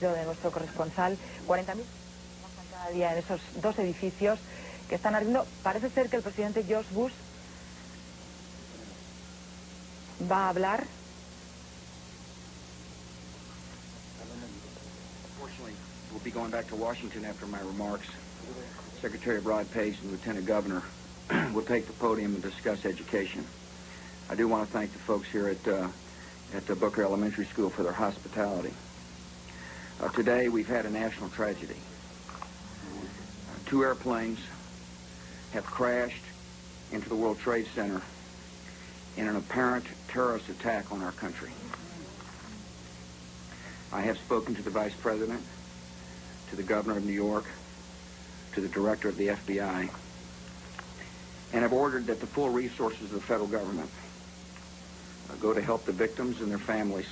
De nuestro corresponsal, 40.000 trabajan cada día en esos dos edificios que están ardiendo. Parece ser que el presidente George Bush va a hablar. Unfortunately, we'll be going back to Washington after my remarks. Secretary Rod Pace and Lieutenant Governor will take the podium and discuss education. I do want to thank the folks here at the Booker Elementary School for their hospitality. Today, we've had a national tragedy. Two airplanes have crashed into the World Trade Center in an apparent terrorist attack on our country. I have spoken to the Vice President, to the Governor of New York, to the Director of the FBI, and have ordered that the full resources of the federal government go to help the victims and their families,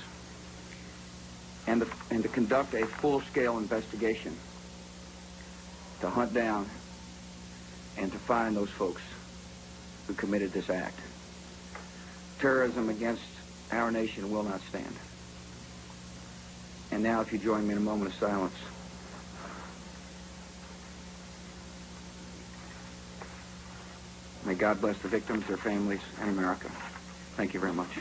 and to conduct a full-scale investigation to hunt down and to find those folks who committed this act. Terrorism against our nation will not stand. And now, if you join me in a moment of silence. May God bless the victims, their families, and America. Thank you very much.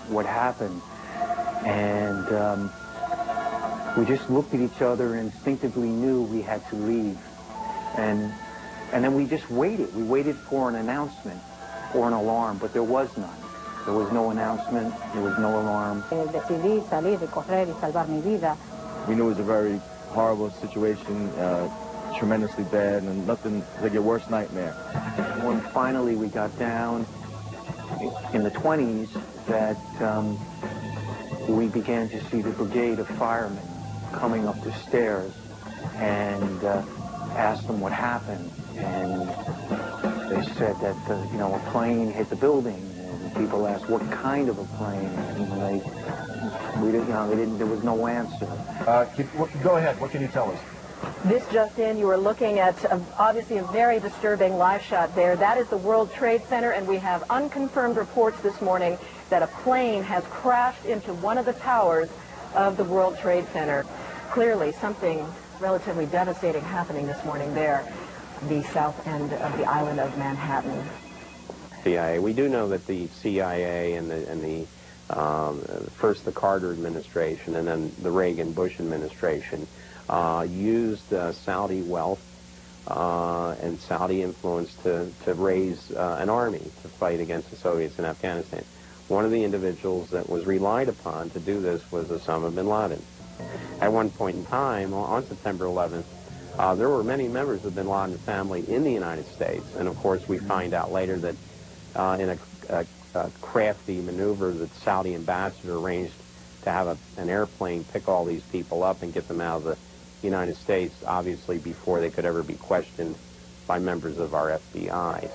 What happened, and we just looked at each other and instinctively knew we had to leave, and then we just waited. We waited for an announcement or an alarm, but there was none. There was no announcement. There was no alarm. Decidí salir y correr y salvar mi vida. We knew it was a very horrible situation, tremendously bad, and nothing like your worst nightmare. When finally we got down in the 20s, that we began to see the brigade of firemen coming up the stairs, and asked them what happened, and they said that a plane hit the building, and people asked what kind of a plane, and there was no answer. Go ahead. What can you tell us? This just in, you are looking at obviously a very disturbing live shot there. That is the World Trade Center, and we have unconfirmed reports this morning that a plane has crashed into one of the towers of the World Trade Center. Clearly something relatively devastating happening this morning there, the south end of the island of Manhattan. CIA. We do know that the CIA and the first the Carter administration and then the Reagan-Bush administration used Saudi wealth and Saudi influence to raise an army to fight against the Soviets in Afghanistan. One of the individuals that was relied upon to do this was Osama bin Laden. At one point in time, on September 11th, there were many members of bin Laden's family in the United States, and of course we find out later that in a crafty maneuver, the Saudi ambassador arranged to have an airplane pick all these people up and get them out of the United States, obviously before they could ever be questioned by members of our FBI.